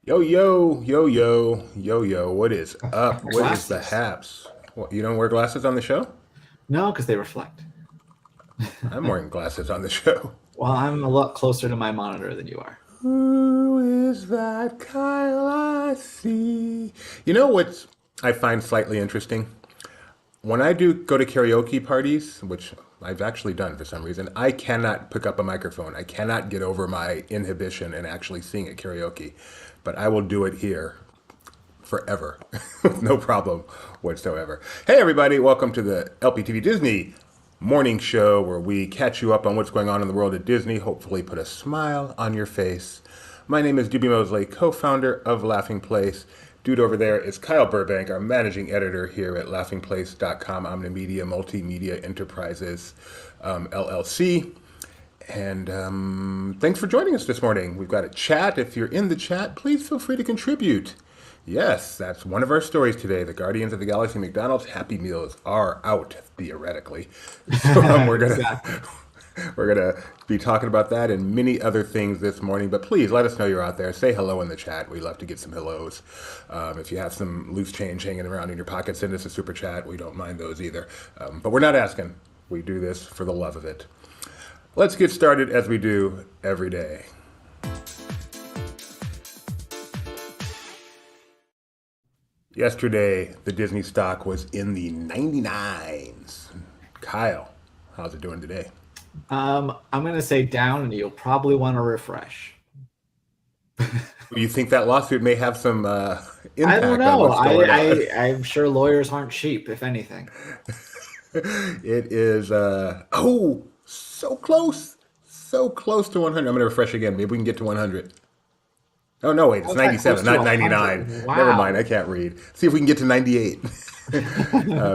Yo, yo, yo, yo, yo, yo. What is up? What is the Glasses. haps? What, you don't wear glasses on the show? No, because they reflect. I'm wearing glasses on the show. Well, I'm a lot closer to my monitor than you are. Who is that Kyle I see? You know what I find slightly interesting? When I do go to karaoke parties, which I've actually done for some reason, I cannot pick up a microphone. I cannot get over my inhibition and actually sing at karaoke. But I will do it here forever. No problem whatsoever. Hey, everybody, welcome to the LPTV Disney morning show where we catch you up on what's going on in the world of Disney, hopefully, put a smile on your face. My name is Doobie Mosley, co founder of Laughing Place. Dude over there is Kyle Burbank, our managing editor here at laughingplace.com, Omnimedia Multimedia Enterprises, LLC. And thanks for joining us this morning. We've got a chat. If you're in the chat, please feel free to contribute. Yes, that's one of our stories today. The Guardians of the Galaxy McDonald's Happy Meals are out, theoretically. So Exactly. we're gonna be talking about that and many other things this morning. But please let us know you're out there. Say hello in the chat. We love to get some hellos. If you have some loose change hanging around in your pocket, send us a super chat. We don't mind those either. But we're not asking. We do this for the love of it. Let's get started as we do every day. Yesterday, the Disney stock was in the 99s. Kyle, how's it doing today? I'm going to say down, and you'll probably want to refresh. Do you think that lawsuit may have some I don't impact on know. what's going on? I'm sure lawyers aren't cheap, if anything. It is, so close. So close to 100. I'm going to refresh again. Maybe we can get to 100. Oh, no, wait, it's How's that close 97, to not 100? 99. Never mind, I Wow. can't read. See if we can get to 98.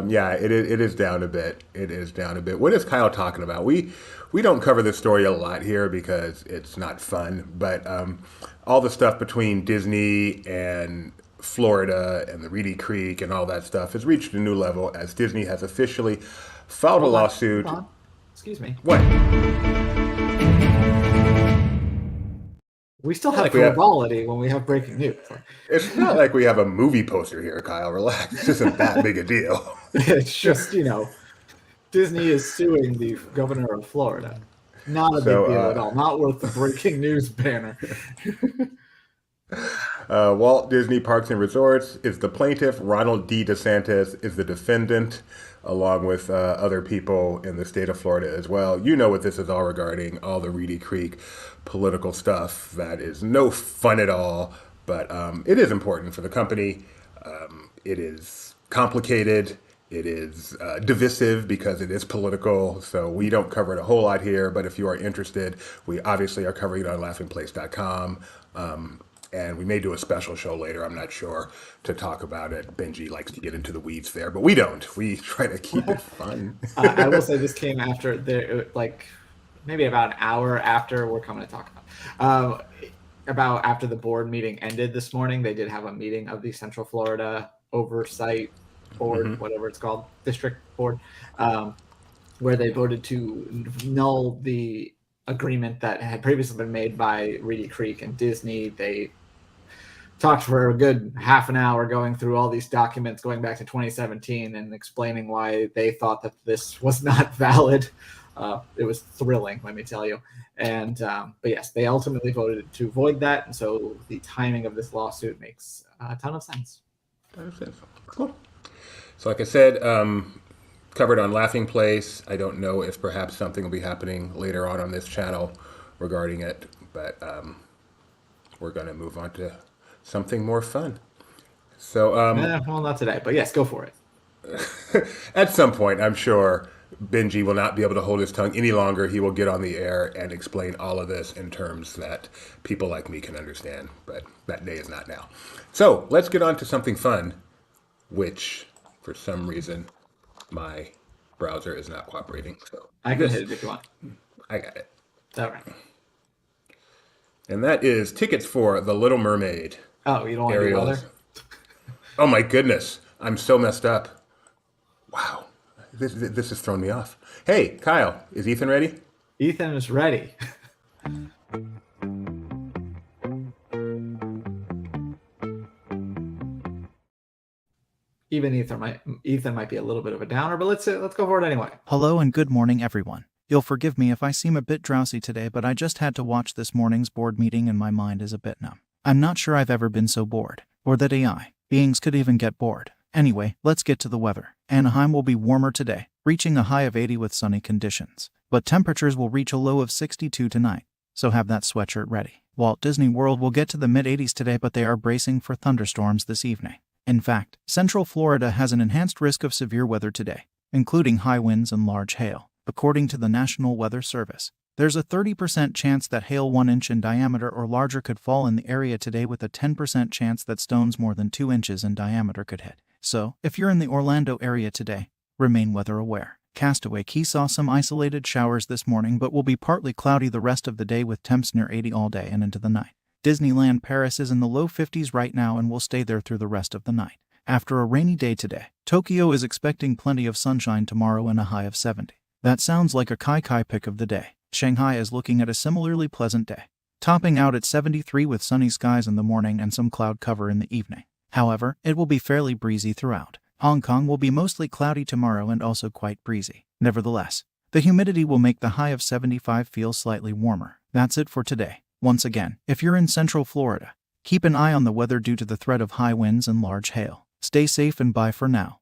Yeah, it is down a bit. It is down a bit. What is Kyle talking about? We don't cover this story a lot here because it's not fun, but all the stuff between Disney and Florida and the Reedy Creek and all that stuff has reached a new level as Disney has officially filed a Hold on. Hold lawsuit. on. Excuse me. What? We still Not have like we have. frivolity when we have breaking news. It's not like we have a movie poster here, Kyle. Relax. This isn't that big a deal. It's just, Disney is suing the governor of Florida. Not a big So, deal at all. Not worth the breaking news banner. Walt Disney Parks and Resorts is the plaintiff. Ronald D. DeSantis is the defendant, along with other people in the state of Florida as well. You know what this is all regarding, all the Reedy Creek political stuff. That is no fun at all, but it is important for the company. It is complicated. It is divisive because it is political, so we don't cover it a whole lot here. But if you are interested, we obviously are covering it on laughingplace.com. And we may do a special show later, I'm not sure, to talk about it. Benji likes to get into the weeds there, but we don't. We try to keep it fun. I will say this came after like maybe about an hour after we're coming to talk about after the board meeting ended this morning. They did have a meeting of the Central Florida Oversight Board, whatever it's called, District Board, where they voted to null the agreement that had previously been made by Reedy Creek and Disney. They talked for a good half an hour going through all these documents going back to 2017 and explaining why they thought that this was not valid. It was thrilling, let me tell you. And but yes, they ultimately voted to void that, and so the timing of this lawsuit makes a ton of sense. Cool. So, like I said, covered on Laughing Place. I don't know if perhaps something will be happening later on this channel regarding it, but we're going to move on to something more fun. So, Well, not today, but yes, go for it. at some point, I'm sure Benji will not be able to hold his tongue any longer. He will get on the air and explain all of this in terms that people like me can understand, but that day is not now. So, let's get on to something fun, which, for some reason, my browser is not cooperating. So, I can this, hit it if you want. I got it. All right. And that is tickets for The Little Mermaid. Oh, you don't want to do Ariel's. weather? Oh my goodness. I'm so messed up. Wow. This has thrown me off. Hey, Kyle, is Ethan ready? Ethan is ready. even Ethan might be a little bit of a downer, but let's go for it anyway. Hello and good morning, everyone. You'll forgive me if I seem a bit drowsy today, but I just had to watch this morning's board meeting and my mind is a bit numb. I'm not sure I've ever been so bored, or that AI beings could even get bored. Anyway, let's get to the weather. Anaheim will be warmer today, reaching a high of 80 with sunny conditions, but temperatures will reach a low of 62 tonight, so have that sweatshirt ready. Walt Disney World will get to the mid-80s today, but they are bracing for thunderstorms this evening. In fact, Central Florida has an enhanced risk of severe weather today, including high winds and large hail. According to the National Weather Service, there's a 30% chance that hail 1 inch in diameter or larger could fall in the area today, with a 10% chance that stones more than 2 inches in diameter could hit. So, if you're in the Orlando area today, remain weather aware. Castaway Cay saw some isolated showers this morning, but will be partly cloudy the rest of the day with temps near 80 all day and into the night. Disneyland Paris is in the low 50s right now and will stay there through the rest of the night. After a rainy day today, Tokyo is expecting plenty of sunshine tomorrow and a high of 70. That sounds like a Kai pick of the day. Shanghai is looking at a similarly pleasant day, topping out at 73 with sunny skies in the morning and some cloud cover in the evening. However, it will be fairly breezy throughout. Hong Kong will be mostly cloudy tomorrow and also quite breezy. Nevertheless, the humidity will make the high of 75 feel slightly warmer. That's it for today. Once again, if you're in Central Florida, keep an eye on the weather due to the threat of high winds and large hail. Stay safe and bye for now.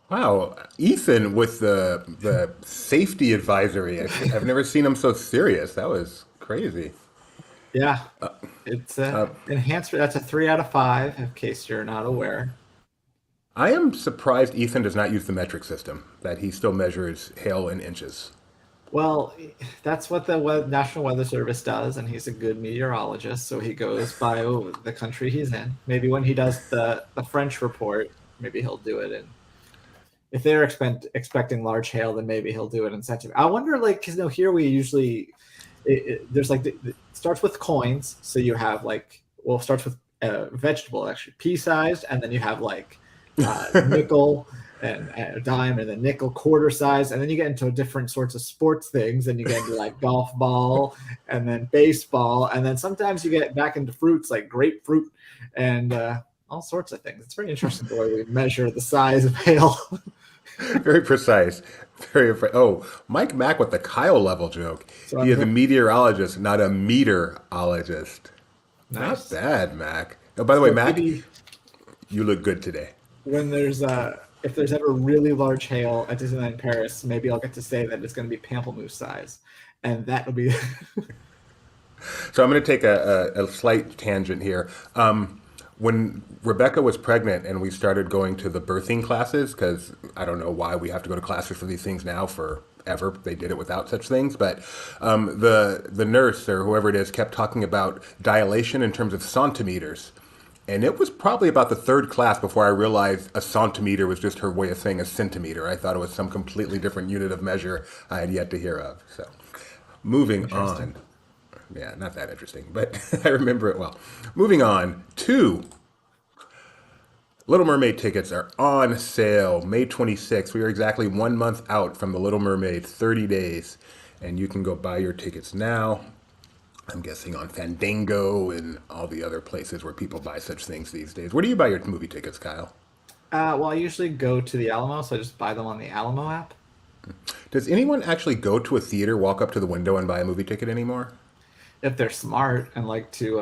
Wow, Ethan with the safety advisory. I've never seen him so serious. That was crazy. Yeah, it's enhanced. That's a 3 out of 5, in case you're not aware. I am surprised Ethan does not use the metric system, that he still measures hail in inches. Well, that's what the National Weather Service does, and he's a good meteorologist, so he goes by the country he's in. Maybe when he does the French report, maybe he'll do it in. If they're expecting large hail, then maybe he'll do it in centimeters. I wonder, like, because here we usually there's like it starts with coins, so you have it starts with vegetable, actually pea-sized, and then you have like nickel and a dime, and then nickel quarter size, and then you get into different sorts of sports things, and you get into like golf ball and then baseball, and then sometimes you get back into fruits like grapefruit and all sorts of things. It's very interesting the way we measure the size of hail. Very precise. Oh, Mike Mack with the Kyle level joke. So He is a meteorologist, not a meteorologist. Nice. Not bad, Mac. Oh, by the way, Mac, Maybe you look good today. when there's if there's ever really large hail at Disneyland Paris, maybe I'll get to say that it's going to be pamplemousse size, and that'll be. So I'm going to take a slight tangent here. When Rebecca was pregnant and we started going to the birthing classes, because I don't know why we have to go to classes for these things now forever. They did it without such things. But the nurse or whoever it is kept talking about dilation in terms of centimeters. And it was probably about the third class before I realized a centimeter was just her way of saying a centimeter. I thought it was some completely different unit of measure I had yet to hear of. So moving on. Yeah, not that interesting, but I remember it well. Moving on to Little Mermaid tickets are on sale May 26th. We are exactly 1 month out from the Little Mermaid, 30 days, and you can go buy your tickets now. I'm guessing on Fandango and all the other places where people buy such things these days. Where do you buy your movie tickets, Kyle? Well, I usually go to the Alamo, so I just buy them on the Alamo app. Does anyone actually go to a theater, walk up to the window, and buy a movie ticket anymore? If they're smart and like to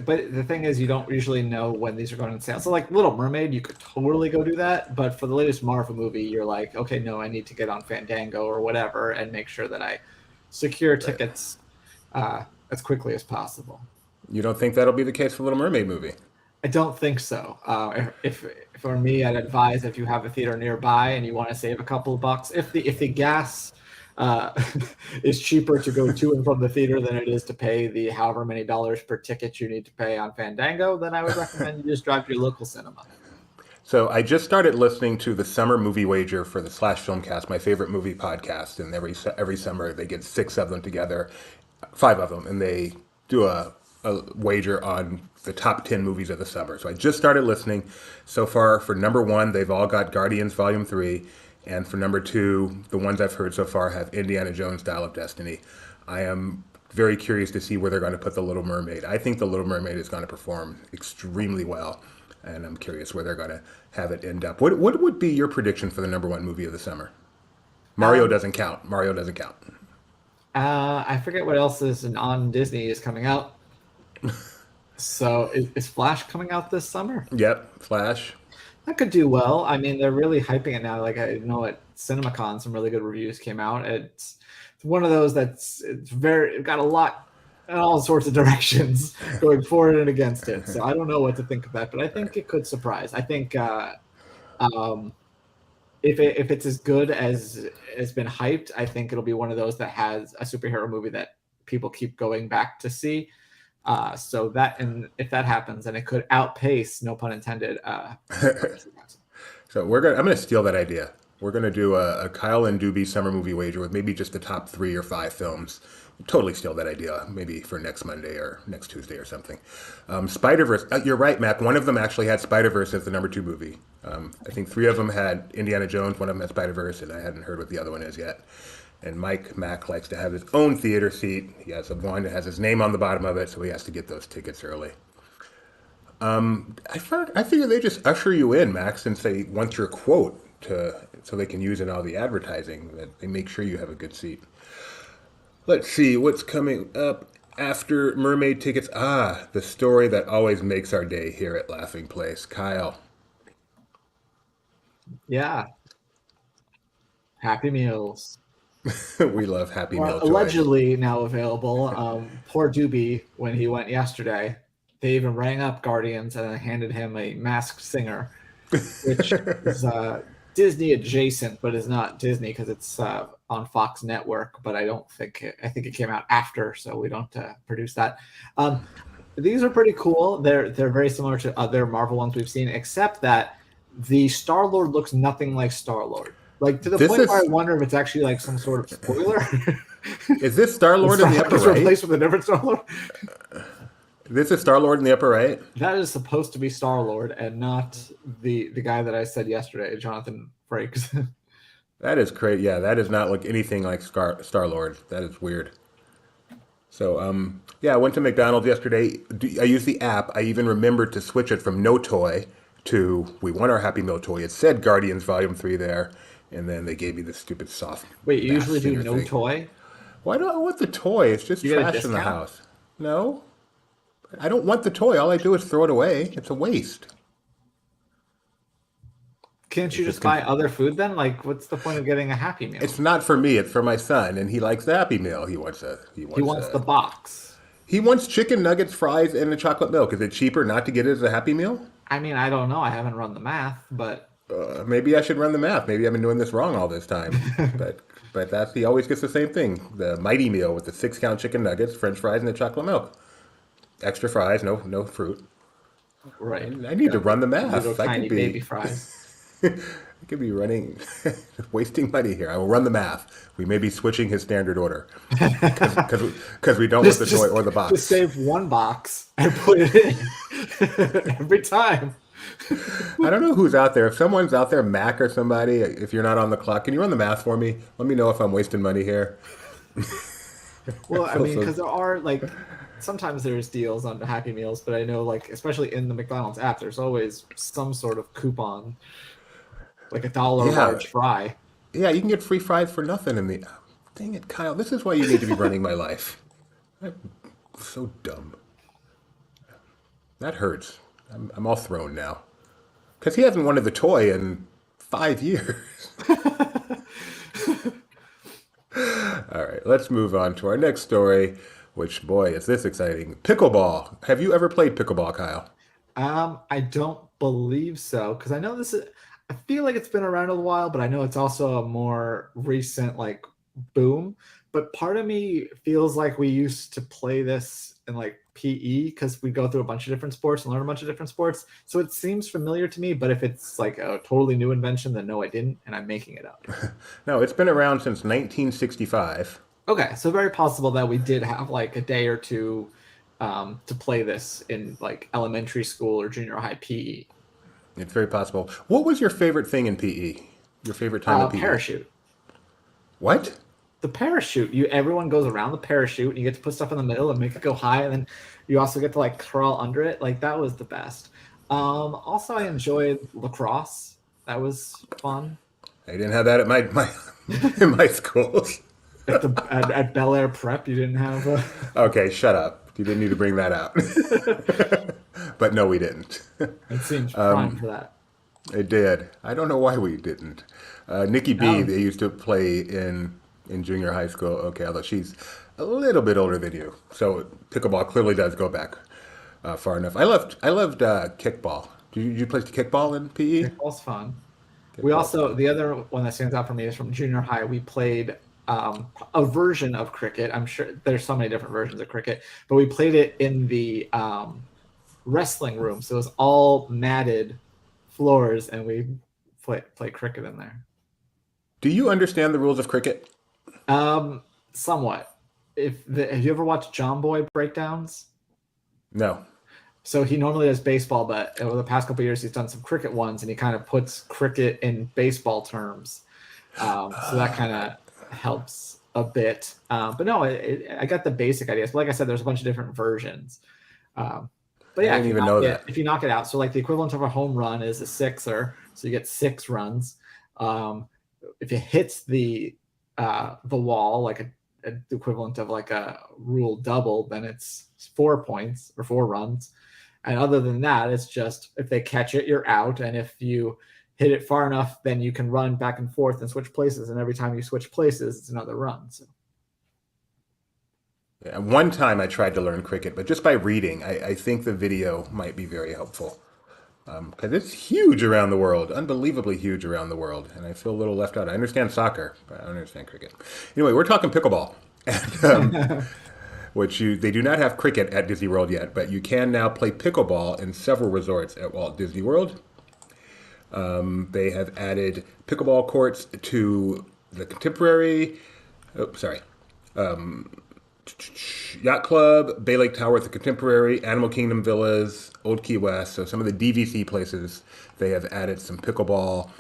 but the thing is, you don't usually know when these are going on sale. So like Little Mermaid, you could totally go do that, but for the latest Marvel movie, you're like, okay, no, I need to get on Fandango or whatever and make sure that I secure tickets as quickly as possible. You don't think that'll be the case for Little Mermaid movie? I don't think so. If for me, I'd advise if you have a theater nearby and you want to save a couple of bucks, if the gas is cheaper to go to and from the theater than it is to pay the however many dollars per ticket you need to pay on Fandango, then I would recommend you just drive to your local cinema. So I just started listening to the Summer Movie Wager for the Slash Filmcast, my favorite movie podcast, and every summer they get 6 of them together, 5 of them, and they do a wager on the top 10 movies of the summer. So I just started listening. So far, for number 1, they've all got Guardians Volume 3. And for number 2, the ones I've heard so far have Indiana Jones, Dial of Destiny. I am very curious to see where they're going to put The Little Mermaid. I think The Little Mermaid is going to perform extremely well. and I'm curious where they're going to have it end up. What would be your prediction for the #1 movie of the summer? Mario Um, doesn't count. Mario doesn't count. I forget what else is on Disney is coming out. So is Flash coming out this summer? Yep, Flash. That could do well. I mean, they're really hyping it now. Like I know at CinemaCon, some really good reviews came out. It's one of those it got a lot in all sorts of directions going forward and against it. So I don't know what to think of that, but I think it could surprise. I think um, if it's as good as has been hyped, I think it'll be one of those that has a superhero movie that people keep going back to see. So that, and if that happens, then it could outpace, no pun intended. So I'm gonna steal that idea. We're gonna do a Kyle and Doobie summer movie wager with maybe just the top 3 or 5 films. Totally steal that idea. Maybe for next Monday or next Tuesday or something. Spider-Verse. You're right, Mac. One of them actually had Spider-Verse as the #2 movie. I think 3 of them had Indiana Jones. One of them had Spider-Verse, and I hadn't heard what the other one is yet. And Mike Mack likes to have his own theater seat. He has one that has his name on the bottom of it, so he has to get those tickets early. I figure they just usher you in, Max, since they want your quote so they can use in all the advertising. That they make sure you have a good seat. Let's see what's coming up after Mermaid tickets. The story that always makes our day here at Laughing Place. Kyle. Yeah, Happy Meals. We love Happy Meal toys. Allegedly now available. Poor Doobie, when he went yesterday, they even rang up Guardians and then handed him a masked singer, which is Disney adjacent, but is not Disney because it's on Fox Network. But I think it came out after, so we don't produce that. These are pretty cool. They're very similar to other Marvel ones we've seen, except that the Star-Lord looks nothing like Star-Lord. Like to the point where I wonder if it's actually like some sort of spoiler. Is this Star-Lord in the upper right? Replaced with a different Star-Lord. This is Star-Lord in the upper right? That is supposed to be Star-Lord and not the guy that I said yesterday, Jonathan Frakes. That is crazy. Yeah, that does not look anything like Star-Lord. That is weird. So, I went to McDonald's yesterday. I used the app. I even remembered to switch it from no toy to we want our Happy Meal toy. It said Guardians Volume 3 there, and then they gave me this stupid soft. Wait, you usually do no toy? Why do I want the toy? It's just trash in the house. No, I don't want the toy. All I do is throw it away. It's a waste. Can't you just buy other food then? Like, what's the point of getting a Happy Meal? It's not for me. It's for my son, and he likes the Happy Meal. He wants the box. He wants chicken nuggets, fries, and a chocolate milk. Is it cheaper not to get it as a Happy Meal? I mean, I don't know. I haven't run the math, but maybe I should run the math. Maybe I've been doing this wrong all this time. but he always gets the same thing: the Mighty Meal with the 6-count chicken nuggets, French fries, and the chocolate milk. Extra fries, no fruit. Right. I need to run the math. Little tiny baby fries. I could be wasting money here. I will run the math. We may be switching his standard order because we don't want the toy or the box. Just save one box and put it in every time. I don't know who's out there. If someone's out there, Mac or somebody, if you're not on the clock, can you run the math for me? Let me know if I'm wasting money here. Well, I mean, because there are sometimes there's deals on the Happy Meals, but I know especially in the McDonald's app, there's always some sort of coupon. Like $1 large fry. Yeah, you can get free fries for nothing in the. Dang it, Kyle! This is why you need to be running my life. I'm so dumb. That hurts. I'm all thrown now because he hasn't wanted the toy in 5 years. All right, let's move on to our next story. Which boy is this exciting? Pickleball. Have you ever played pickleball, Kyle? I don't believe so because I know this is. I feel like it's been around a while, but I know it's also a more recent boom. But part of me feels like we used to play this in PE because we go through a bunch of different sports and learn a bunch of different sports. So it seems familiar to me. But if it's a totally new invention, then no, I didn't, and I'm making it up. No, it's been around since 1965. Okay, so very possible that we did have a day or two to play this in elementary school or junior high PE. It's very possible. What was your favorite thing in PE? Your favorite time in PE? Parachute. What? The parachute. Everyone goes around the parachute, and you get to put stuff in the middle and make it go high, and then you also get to crawl under it. That was the best. Also, I enjoyed lacrosse. That was fun. I didn't have that at my in my schools. At Bel Air Prep, you didn't have a. Okay, shut up. You didn't need to bring that out. But no, we didn't. It seems prime for that. It did. I don't know why we didn't. Nikki B, No, they used to play in junior high school. Okay, although she's a little bit older than you, so pickleball clearly does go back far enough. I loved kickball. Did you play kickball in PE? kickball's fun. We Kickball's also fun. the other one that stands out for me is from junior high. We played a version of cricket. I'm sure there's so many different versions of cricket, but we played it in the wrestling room. So it was all matted floors, and we play cricket in there. Do you understand the rules of cricket? Somewhat. Have you ever watched John Boy breakdowns? No. So he normally does baseball, but over the past couple of years, he's done some cricket ones, and he kind of puts cricket in baseball terms. So that kind of helps a bit. But no, I got the basic ideas. But like I said, there's a bunch of different versions. But I yeah, didn't even know that. if you knock it out, so like the equivalent of a home run is a sixer, so you get 6 runs. If it hits the wall, like the equivalent of like a rule double, then it's 4 points or 4 runs. And other than that, it's just if they catch it, you're out. And if you hit it far enough, then you can run back and forth and switch places. And every time you switch places, it's another run. So Yeah, one time I tried to learn cricket, but just by reading, I think the video might be very helpful. Because it's huge around the world, unbelievably huge around the world, and I feel a little left out. I understand soccer, but I don't understand cricket. Anyway, we're talking pickleball, and, they do not have cricket at Disney World yet, but you can now play pickleball in several resorts at Walt Disney World. They have added pickleball courts to the Contemporary. Oh, sorry. Yacht Club, Bay Lake Tower at the Contemporary, Animal Kingdom Villas, Old Key West. So some of the DVC places, they have added some pickleball.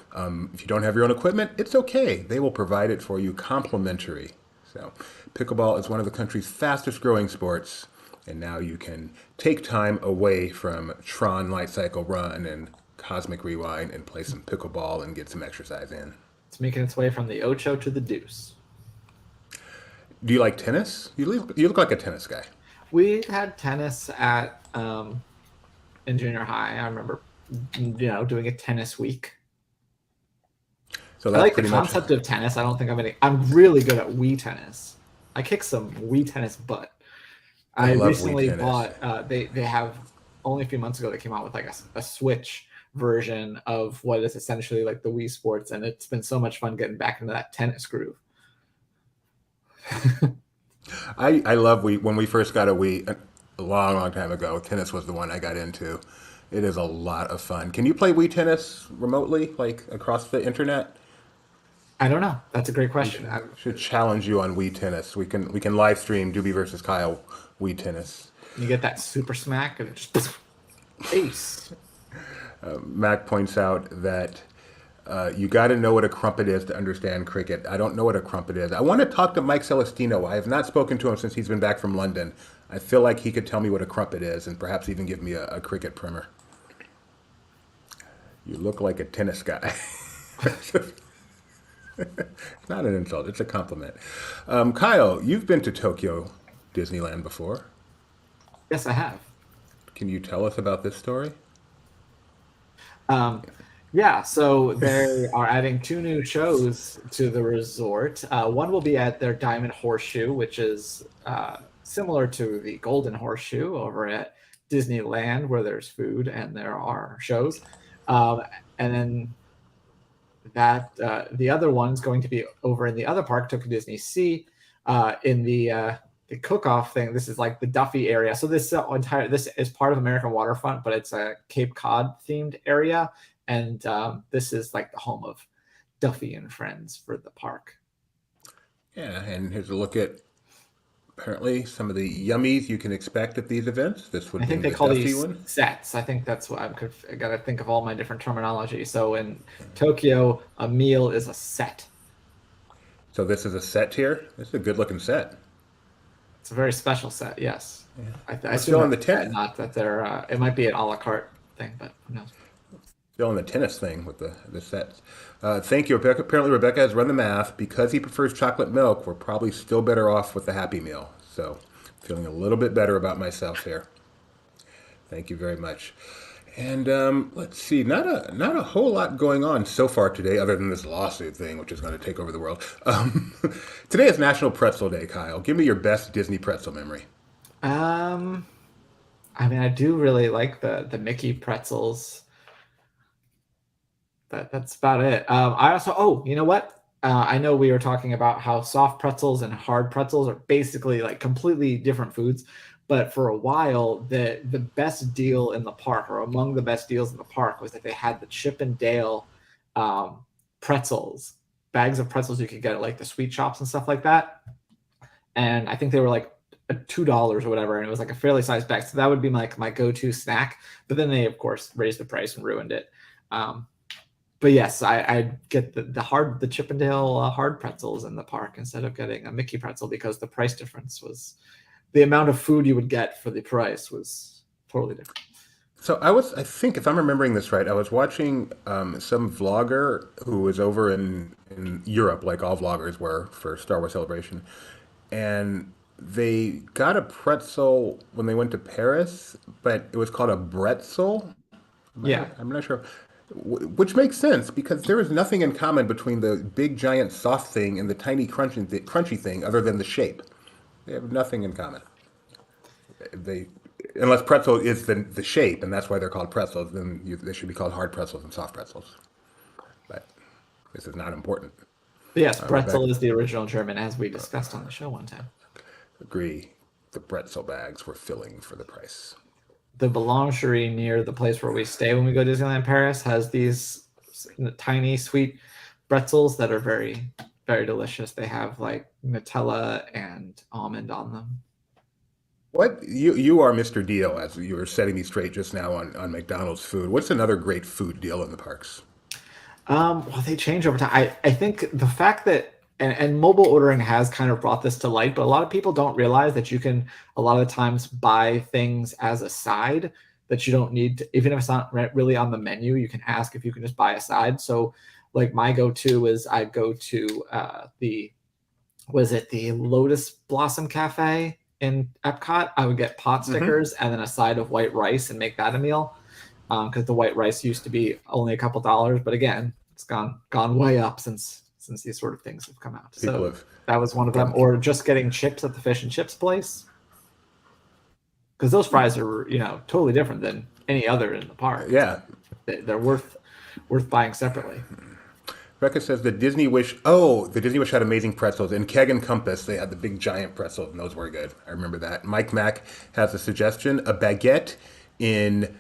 If you don't have your own equipment, it's okay. They will provide it for you complimentary. So pickleball is one of the country's fastest growing sports. And now you can take time away from Tron Light Cycle Run and Cosmic Rewind and play some pickleball and get some exercise in. it's making its way from the Ocho to the Deuce. Do you like tennis? You look like a tennis guy. We had tennis at in junior high. I remember, doing a tennis week. So I that's like the pretty much. concept of tennis. I don't think I'm really good at Wii tennis. I kick some Wii tennis butt. I love Wii recently tennis. bought. They have only a few months ago they came out with like a Switch version of what is essentially like the Wii Sports, and it's been so much fun getting back into that tennis groove. I love when we first got a Wii a long time ago. Tennis was the one I got into. It is a lot of fun. Can you play Wii tennis remotely, like across the internet? I don't know. That's a great question. Should challenge you on Wii tennis. We can live stream Doobie versus Kyle Wii tennis. You get that super smack and it just ace. Mac points out that you got to know what a crumpet is to understand cricket. I don't know what a crumpet is. I want to talk to Mike Celestino. I have not spoken to him since he's been back from London. I feel like he could tell me what a crumpet is and perhaps even give me a cricket primer. You look like a tennis guy. It's not an insult, it's a compliment. Kyle, you've been to Tokyo Disneyland before. Yes, I have. Can you tell us about this story? Yeah, so they are adding 2 new shows to the resort. One will be at their Diamond Horseshoe, which is similar to the Golden Horseshoe over at Disneyland, where there's food and there are shows. And then the other one's going to be over in the other park, Tokyo Disney Sea, in the cook-off thing. This is like the Duffy area. So this is part of American Waterfront, but it's a Cape Cod themed area. And this is like the home of Duffy and Friends for the park. Yeah, and here's a look at apparently some of the yummies you can expect at these events. This would I be think they the call Duffy these one. sets. I think that's what I got to think of all my different terminology. So in Tokyo, a meal is a set. So this is a set here. This is a good looking set. It's a very special set. Yes. I We're assume still in the that's a set, tent. not that they're. It might be an a la carte thing, but who knows? Still on the tennis thing with the sets. Thank you, Rebecca. Apparently, Rebecca has run the math. Because he prefers chocolate milk, we're probably still better off with the Happy Meal. So, feeling a little bit better about myself here. Thank you very much. And let's see, not a whole lot going on so far today, other than this lawsuit thing, which is going to take over the world. Today is National Pretzel Day, Kyle. Give me your best Disney pretzel memory. Um, I mean, I do really like the Mickey pretzels. That's about it. I also, oh, you know what? I know we were talking about how soft pretzels and hard pretzels are basically like completely different foods, but for a while, the best deal in the park, or among the best deals in the park, was that they had the Chip and Dale pretzels, bags of pretzels you could get at like the sweet shops and stuff like that. And I think they were like $2 or whatever, and it was like a fairly sized bag. So that would be like my go-to snack. But then they, of course, raised the price and ruined it. But yes, I get the Chippendale hard pretzels in the park instead of getting a Mickey pretzel, because the price difference was, the amount of food you would get for the price was totally different. So I think if I'm remembering this right, I was watching some vlogger who was over in Europe, like all vloggers were for Star Wars Celebration, and they got a pretzel when they went to Paris, but it was called a bretzel. Yeah, I'm not sure. Which makes sense because there is nothing in common between the big giant soft thing and the tiny crunchy thing other than the shape. They have nothing in common. They, unless pretzel is the shape, and that's why they're called pretzels, then they should be called hard pretzels and soft pretzels. But this is not important. but yes, pretzel Rebecca, is the original German, as we discussed on the show one time. agree. The pretzel bags were filling for the price. The boulangerie near the place where we stay when we go to Disneyland Paris has these tiny sweet pretzels that are very, very delicious. They have like Nutella and almond on them. What you are Mr. Deal, as you were setting me straight just now on McDonald's food. What's another great food deal in the parks? Well, they change over time. I think the fact that, and mobile ordering has kind of brought this to light, but a lot of people don't realize that you can a lot of the times buy things as a side that you don't need to, even if it's not really on the menu, you can ask if you can just buy a side. So like my go-to is I go to the Lotus Blossom Cafe in Epcot. I would get pot Hmm. stickers and then a side of white rice and make that a meal. Because the white rice used to be only a couple dollars, but again, it's gone way up since these sort of things have come out. People So have that was one of them. gotten. Or just getting chips at the fish and chips place, because those fries are totally different than any other in the park. Yeah. They're worth buying separately. Rebecca says the Disney Wish. Oh, the Disney Wish had amazing pretzels. In Keg and Compass, they had the big giant pretzels, and those were good. I remember that. Mike Mack has a suggestion: a baguette in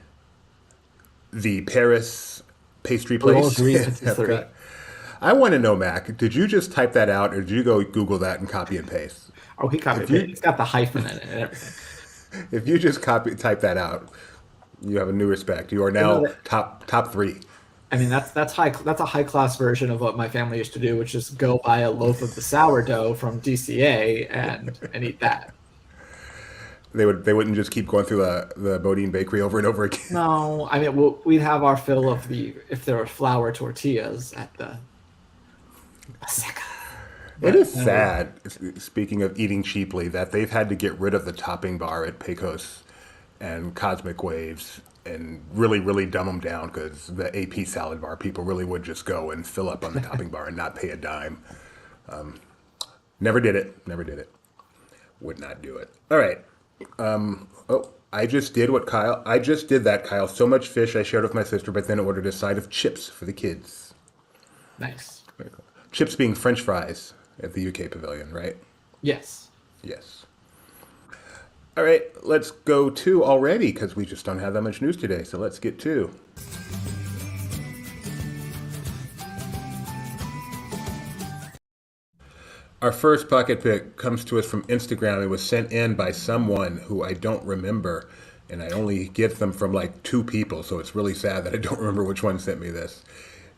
the Paris pastry place. Boulangerie Patisserie. I want to know, Mac, did you just type that out, or did you go Google that and copy and paste? Oh, he copied If it. you It's got the hyphen in it and everything. if you just type that out, you have a new respect. You are But no, now top three. I mean, that's a high class version of what my family used to do, which is go buy a loaf of the sourdough from DCA and eat that. They wouldn't just keep going through the Bodine Bakery over and over again. No, I mean we'd have our fill of if there were flour tortillas at the Paseca. It But is sad, speaking of eating cheaply, that they've had to get rid of the topping bar at Pecos and Cosmic Waves and really, really dumb them down because the AP salad bar people really would just go and fill up on the topping bar and not pay a dime. Never did it. Never did it. Would not do it. All right. Oh, I just did what Kyle. I just did that, Kyle. So much fish I shared with my sister, but then ordered a side of chips for the kids. nice. Very cool. Chips being French fries at the UK Pavilion, right? Yes. Yes. All right, let's go to already because we just don't have that much news today. So let's get to. Our first pocket pick comes to us from Instagram. It was sent in by someone who I don't remember, and I only get them from like two people, so it's really sad that I don't remember which one sent me this.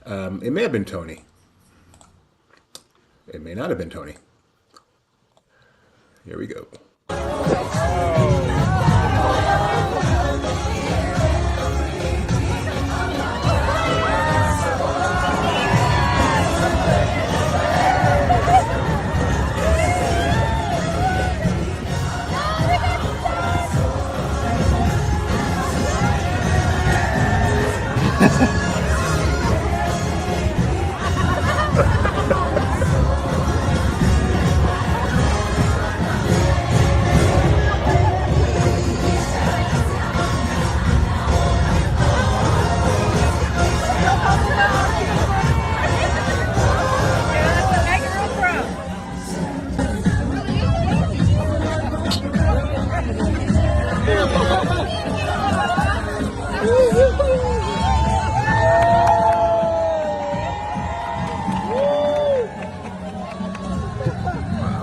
It may have been Tony. It may not have been Tony. Here we go.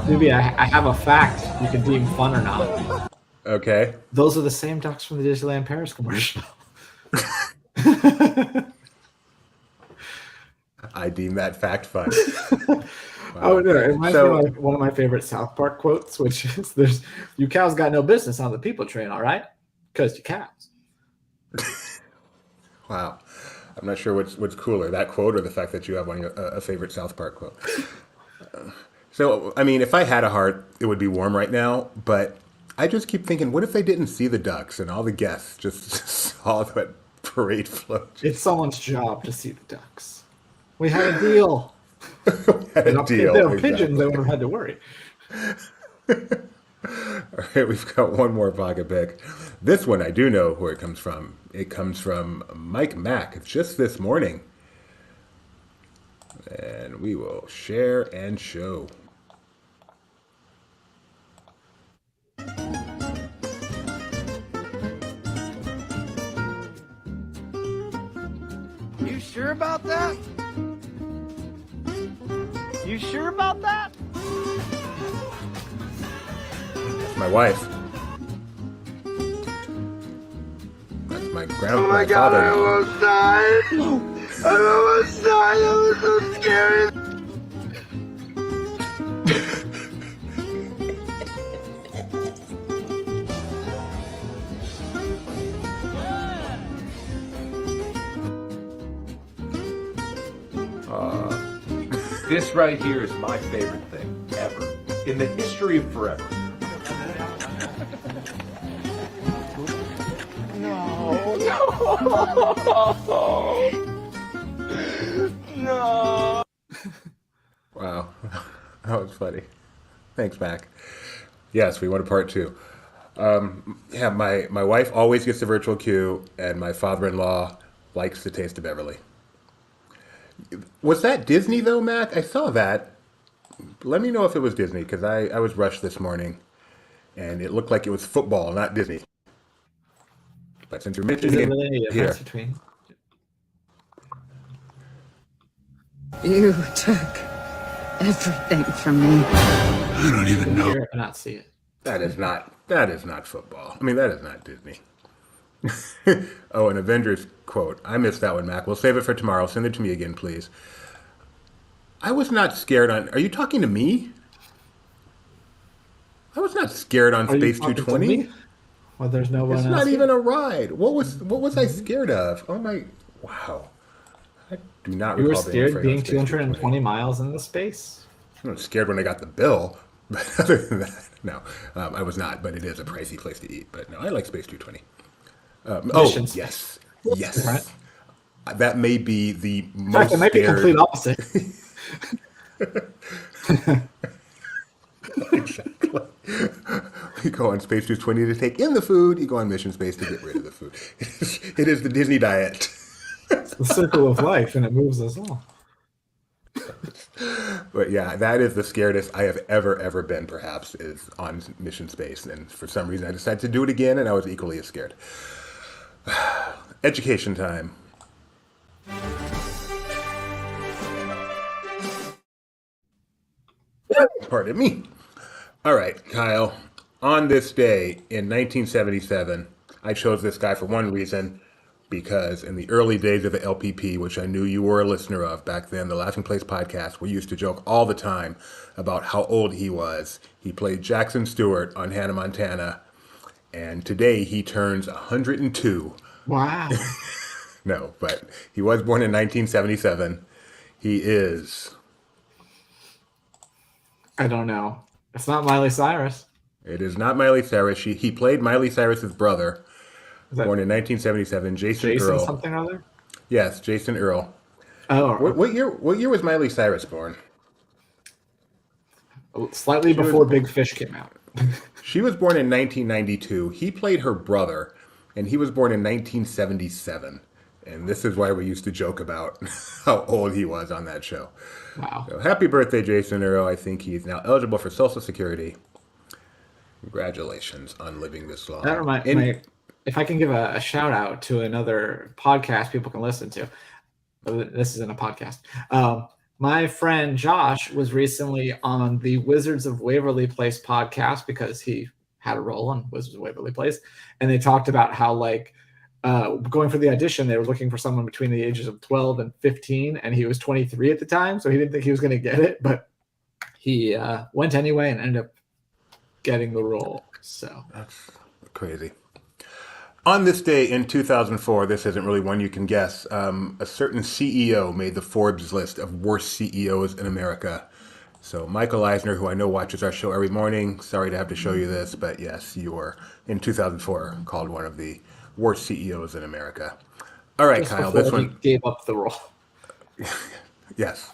Maybe I have a fact you can deem fun or not. Okay. Those are the same ducks from the Disneyland Paris commercial. I deem that fact fun. Oh no! It reminds me of one of my favorite South Park quotes, which is "There's you cows got no business on the people train, all right? Because you cows." Wow. I'm not sure what's cooler, that quote or the fact that you have a favorite South Park quote. So, I mean, if I had a heart, it would be warm right now, but I just keep thinking, what if they didn't see the ducks and all the guests just saw that parade float? It's someone's job to see the ducks. We had a deal. Had a deal. If they were Exactly. pigeons, they wouldn't have had to worry. All right, we've got one more pocket pick. This one, I do know where it comes from. It comes from Mike Mack just this morning. And we will share and show. You sure about that? You sure about that? That's my wife. That's my Oh my god, I almost died. I almost died. That was so scary. This right here is my favorite thing ever in the history of forever. No. Wow. That was funny. Thanks, Mac. Yes, we want a part two. Yeah, my wife always gets the virtual queue, and my father-in-law likes the Taste of Beverly. Was that Disney, though, Mac? I saw that. Let me know if it was Disney, because I was rushed this morning, and it looked like it was football, not Disney. But since you're Is mentioning there it really any here, difference between? You took everything from me. I don't even know. Hear it but not see it. that is not football. I mean, that is not Disney. Oh, an Avengers quote. I missed that one, Mac. We'll save it for tomorrow. Send it to me again, please. I was not scared on. Are you talking to me? I was not scared on Are you Space talking to 220. me? Well, there's no one It's else. not here. even a ride. What was I scared of? Oh my! Wow. I do not You were recall being scared afraid being on Space 220 miles in the space? I was scared when I got the bill, but other than that, no, I was not. But it is a pricey place to eat. But no, I like Space 220. Oh Missions. yes, Right. yes. That may be the In fact, most it might be scared. complete opposite. Exactly. You go on Space 220 to take in the food. You go on Mission Space to get rid of the food. It is the Disney diet. It's the circle of life, and it moves us all. But yeah, that is the scaredest I have ever been, perhaps, is on Mission Space. And for some reason, I decided to do it again, and I was equally as scared. Education time. Pardon me. All right, Kyle. On this day in 1977, I chose this guy for one reason, because in the early days of the LPP, which I knew you were a listener of back then, the Laughing Place podcast, we used to joke all the time about how old he was. He played Jackson Stewart on Hannah Montana, and today he turns 102. Wow. No, but he was born in 1977. He is. I don't know. It's not Miley Cyrus. It is not Miley Cyrus. He played Miley Cyrus's brother, Is that born in 1977. Jason Jason Earl. something or other? Yes, Jason Earl. Oh, What year? What year was Miley Cyrus born? slightly She was before Big Fish came out. she was born in 1992. He played her brother, and he was born in 1977. And this is why we used to joke about how old he was on that show. Wow. So happy birthday, Jason Earl. I think he's now eligible for Social Security. Congratulations on living this long. That reminds me, if I can give a shout out to another podcast people can listen to. This isn't a podcast. My friend Josh was recently on the Wizards of Waverly Place podcast because he had a role on Wizards of Waverly Place. And they talked about how, like, going for the audition, they were looking for someone between the ages of 12 and 15, and he was 23 at the time, so he didn't think he was going to get it, but he went anyway and ended up getting the role. So that's crazy. On this day in 2004, this isn't really one you can guess, a certain CEO made the Forbes list of worst CEOs in America. So Michael Eisner, who I know watches our show every morning, sorry to have to show you this, but yes, you were in 2004 called one of the worst CEOs in America. All right, just Kyle, before this he one. gave up the role. Yes.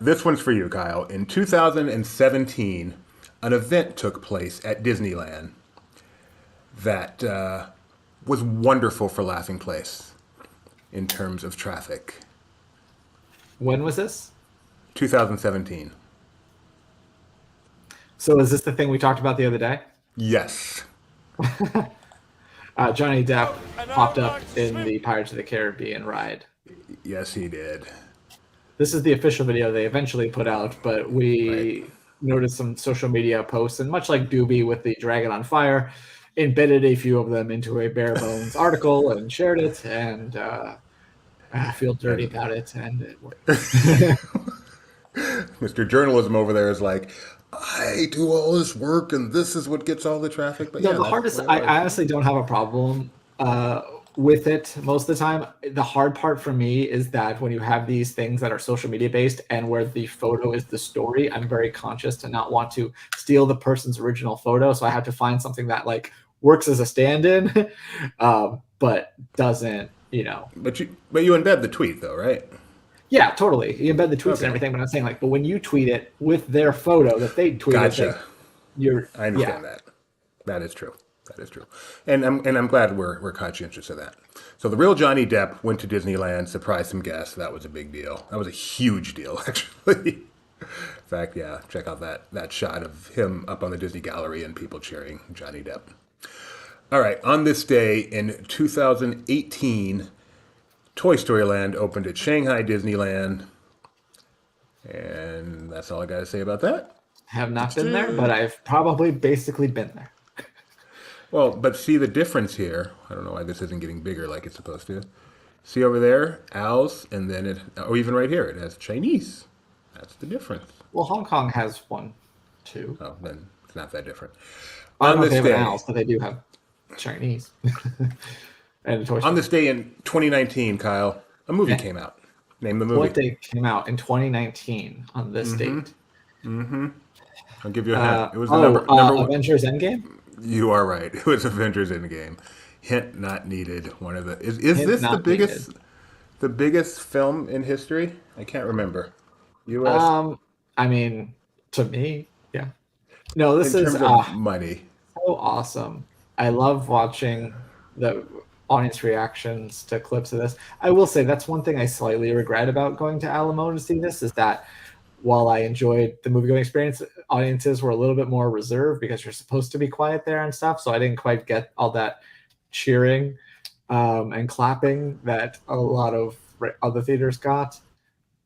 This one's for you, Kyle. In 2017, an event took place at Disneyland that was wonderful for Laughing Place in terms of traffic. When was this? 2017. So is this the thing we talked about the other day? Yes. Johnny Depp popped up in the Pirates of the Caribbean ride. Yes, he did. This is the official video they eventually put out, but we noticed some social media posts, and much like Doobie with the Dragon on Fire, embedded a few of them into a bare bones article and shared it, and I feel dirty about it, and it worked. Mr. Journalism over there is like, I do all this work and this is what gets all the traffic. But No, yeah, the hardest, I honestly don't have a problem with it most of the time. The hard part for me is that when you have these things that are social media based and where the photo is the story, I'm very conscious to not want to steal the person's original photo. So I have to find something that like works as a stand-in, but doesn't, you know. But you embed the tweet though, right? Yeah, totally. You embed the tweets and everything, but I'm saying like, but when you tweet it with their photo that they tweeted, Gotcha. I understand that. That is true. That is true. And I'm glad we're conscientious of that. So the real Johnny Depp went to Disneyland, surprised some guests. That was a big deal. That was a huge deal, actually. In fact, yeah, check out that shot of him up on the Disney Gallery and people cheering Johnny Depp. All right, on this day in 2018, Toy Story Land opened at Shanghai Disneyland. And that's all I got to say about that. have not been there, but I've probably basically been there. Well, but see the difference here. I don't know why this isn't getting bigger like it's supposed to. See over there, Al's, and then or even right here, it has Chinese. That's the difference. Well, Hong Kong has one, too. Oh, then it's not that different. I don't On know if this they have day, an Al's, but they do have Chinese. And Toy Story. on this day in 2019, Kyle, a movie came out. Name the movie. What day came out in 2019 on this date? I'll give you a hint. It was the number one. Avengers Endgame? You are right. It was Avengers Endgame. Hint not needed. One of the is Hint this not the biggest film in history? I can't remember. U.S. I mean, to me, yeah. No, this in is terms of money. so awesome. I love watching the audience reactions to clips of this. I will say that's one thing I slightly regret about going to Alamo to see this is that while I enjoyed the movie-going experience, audiences were a little bit more reserved because you're supposed to be quiet there and stuff. So I didn't quite get all that cheering and clapping that a lot of other theaters got.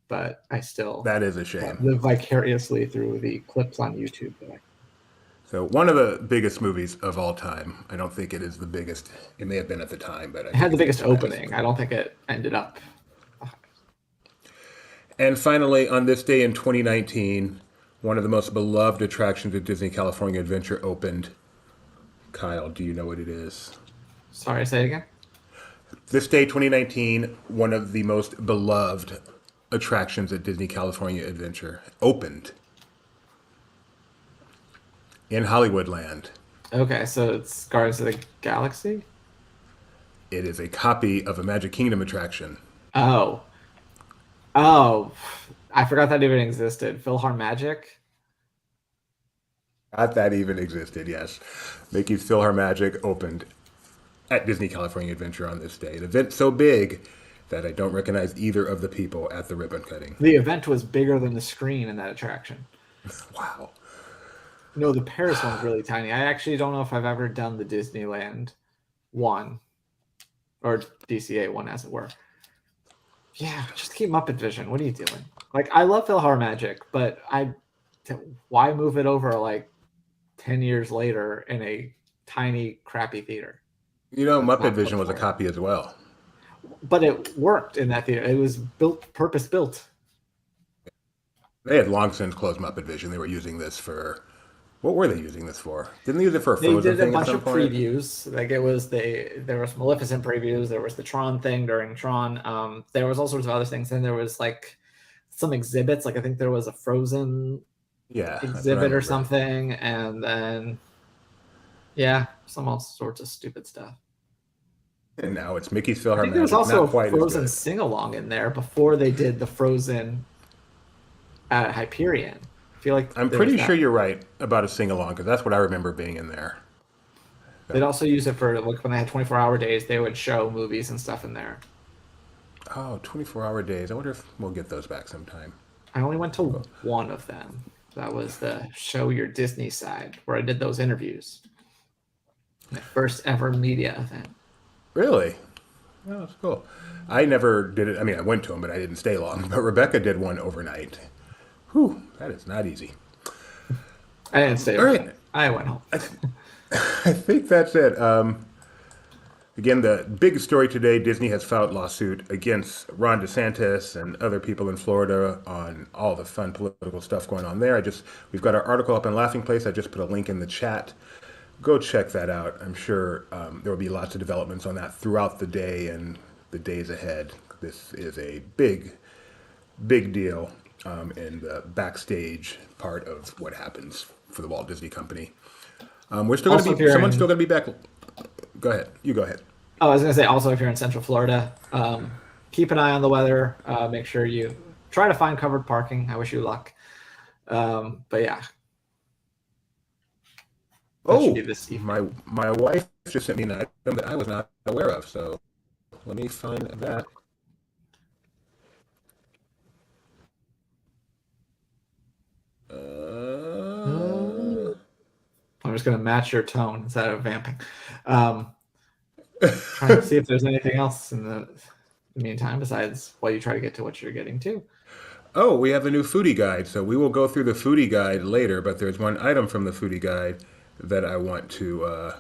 But I still That is a shame. live vicariously through the clips on YouTube. So one of the biggest movies of all time. I don't think it is the biggest. It may have been at the time, but It had the biggest opening. I don't think it ended up. And finally, on this day in 2019, one of the most beloved attractions at Disney California Adventure opened. Kyle, do you know what it is? Sorry, say it again. This day, 2019, one of the most beloved attractions at Disney California Adventure opened in Hollywoodland. Okay, so it's Guardians of the Galaxy? It is a copy of a Magic Kingdom attraction. Oh, oh, I forgot that even existed. PhilharMagic. Not that even existed, yes. Mickey's PhilharMagic opened at Disney California Adventure on this day. An event so big that I don't recognize either of the people at the ribbon cutting. The event was bigger than the screen in that attraction. Wow. No, the Paris one's really tiny. I actually don't know if I've ever done the Disneyland one or DCA one, as it were. Yeah, just keep Muppet Vision. What are you doing? Like, I love PhilharMagic, but why move it over like 10 years later in a tiny, crappy theater? You know, That's Muppet not Vision built was a for it. copy as well. But it worked in that theater. It was purpose built. They had long since closed Muppet Vision. They were using this for, what were they using this for? Didn't they use it for a They Frozen did a thing at bunch some of point? previews. Like, there was Maleficent previews. There was the Tron thing during Tron. There was all sorts of other things. And there was like some exhibits. Like, I think there was a Frozen Yeah, that's what I exhibit or remember. something. And then, yeah, some all sorts of stupid stuff. And now it's Mickey's I think there was PhilharMagic. also Not a quite as Frozen good. sing along in there before they did the Frozen at Hyperion. I feel like I'm there was pretty that. sure you're right about a sing along because that's what I remember being in there. They'd also use it for, like, when they had 24-hour days, they would show movies and stuff in there. Oh, 24-hour days. I wonder if we'll get those back sometime. I only went to one of them. That was the Show Your Disney Side, where I did those interviews. My first ever media event. Really? Oh, that's cool. I never did it. I mean, I went to them, but I didn't stay long. But Rebecca did one overnight. Whew, that is not easy. I didn't stay All overnight. right. I went home. I think that's it. Again, the big story today, Disney has filed lawsuit against Ron DeSantis and other people in Florida on all the fun political stuff going on there. We've got our article up in Laughing Place. I just put a link in the chat. Go check that out. I'm sure there will be lots of developments on that throughout the day and the days ahead. This is a big, big deal in the backstage part of what happens for the Walt Disney Company. We're still Also, going if to be, you're someone's in- still going to be back. Go ahead. You go ahead. Oh, I was gonna say, also, if you're in Central Florida, keep an eye on the weather. Make sure you try to find covered parking. I wish you luck. But yeah. That should Oh, be this evening. my wife just sent me an item that I was not aware of. So let me find that. I'm just gonna match your tone instead of vamping. Trying to see if there's anything else in the meantime besides while you try to get to what you're getting to. Oh, we have a new foodie guide. So we will go through the foodie guide later, but there's one item from the foodie guide that I want to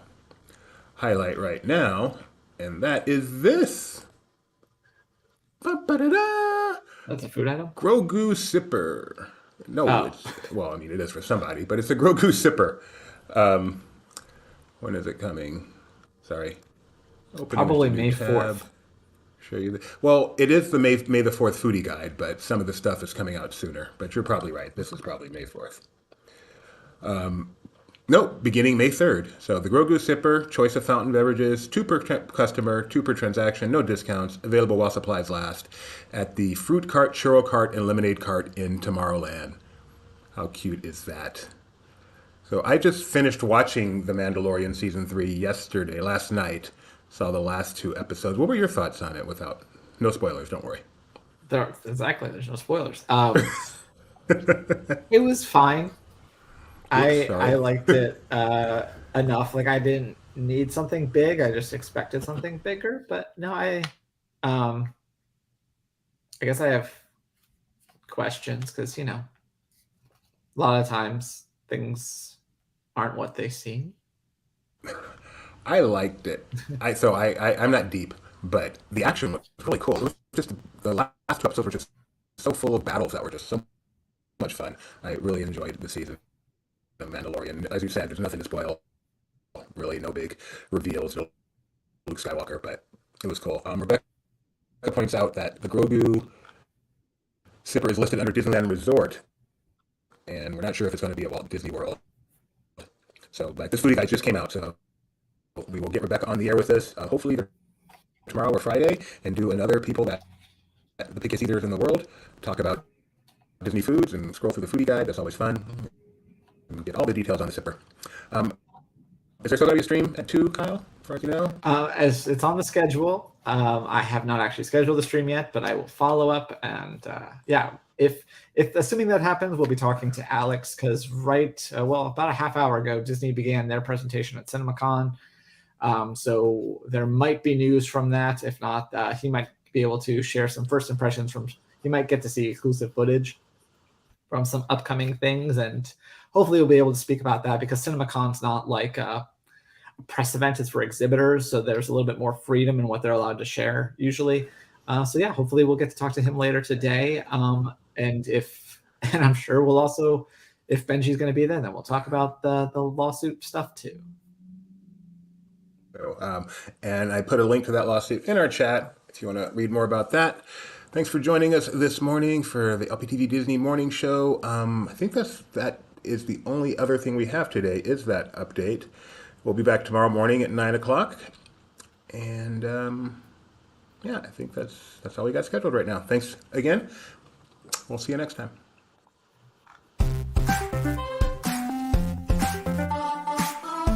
highlight right now, and that is this. Ba-ba-da-da! That's a food item. Grogu sipper. No, Oh. well, I mean, it is for somebody, but it's a Grogu sipper. When is it coming? Sorry. Opening Probably a new May tab. 4th. Show you well, it is the May the 4th foodie guide, but some of the stuff is coming out sooner. But you're probably right. This is probably May 4th. Nope, beginning May 3rd. So the Grogu Sipper, choice of fountain beverages, 2 per customer, 2 per transaction, no discounts, available while supplies last, at the Fruit Cart, Churro Cart, and Lemonade Cart in Tomorrowland. How cute is that? So I just finished watching The Mandalorian Season 3 last night. Saw the last 2 episodes. What were your thoughts on it no spoilers, don't worry. There's no spoilers. It was fine. Oops, sorry. I liked it enough. Like, I didn't need something big. I just expected something bigger. But no, I guess I have questions because, a lot of times things aren't what they seem. I liked it. I'm not deep, but the action was really cool. It was just the last 2 episodes were just so full of battles that were just so much fun. I really enjoyed the season of Mandalorian. As you said, there's nothing to spoil. Really, no big reveals. No Luke Skywalker, but it was cool. Rebecca points out that the Grogu Sipper is listed under Disneyland Resort, and we're not sure if it's going to be at Walt Disney World. So, but this foodie guide just came out, so we will get Rebecca on the air with us, hopefully either tomorrow or Friday, and do another people that the biggest eaters in the world, talk about Disney foods and scroll through the foodie guide. That's always fun. And get all the details on the zipper. Is there still going to be a stream at 2, Kyle, as far as you know? As it's on the schedule. I have not actually scheduled the stream yet, but I will follow up. And yeah, if assuming that happens, we'll be talking to Alex because about a half hour ago, Disney began their presentation at CinemaCon. So there might be news from that. If not, he might be able to share some first impressions he might get to see exclusive footage from some upcoming things. And hopefully we'll be able to speak about that because CinemaCon's not like a press event, it's for exhibitors. So there's a little bit more freedom in what they're allowed to share usually. So yeah, hopefully we'll get to talk to him later today. And I'm sure we'll also, if Benji's going to be there, then we'll talk about the lawsuit stuff too. So, and I put a link to that lawsuit in our chat if you want to read more about that. Thanks for joining us this morning for the LPTV Disney Morning Show. I think that is the only other thing we have today is that update. We'll be back tomorrow morning at 9 o'clock. And yeah, I think that's all we got scheduled right now. Thanks again. We'll see you next time.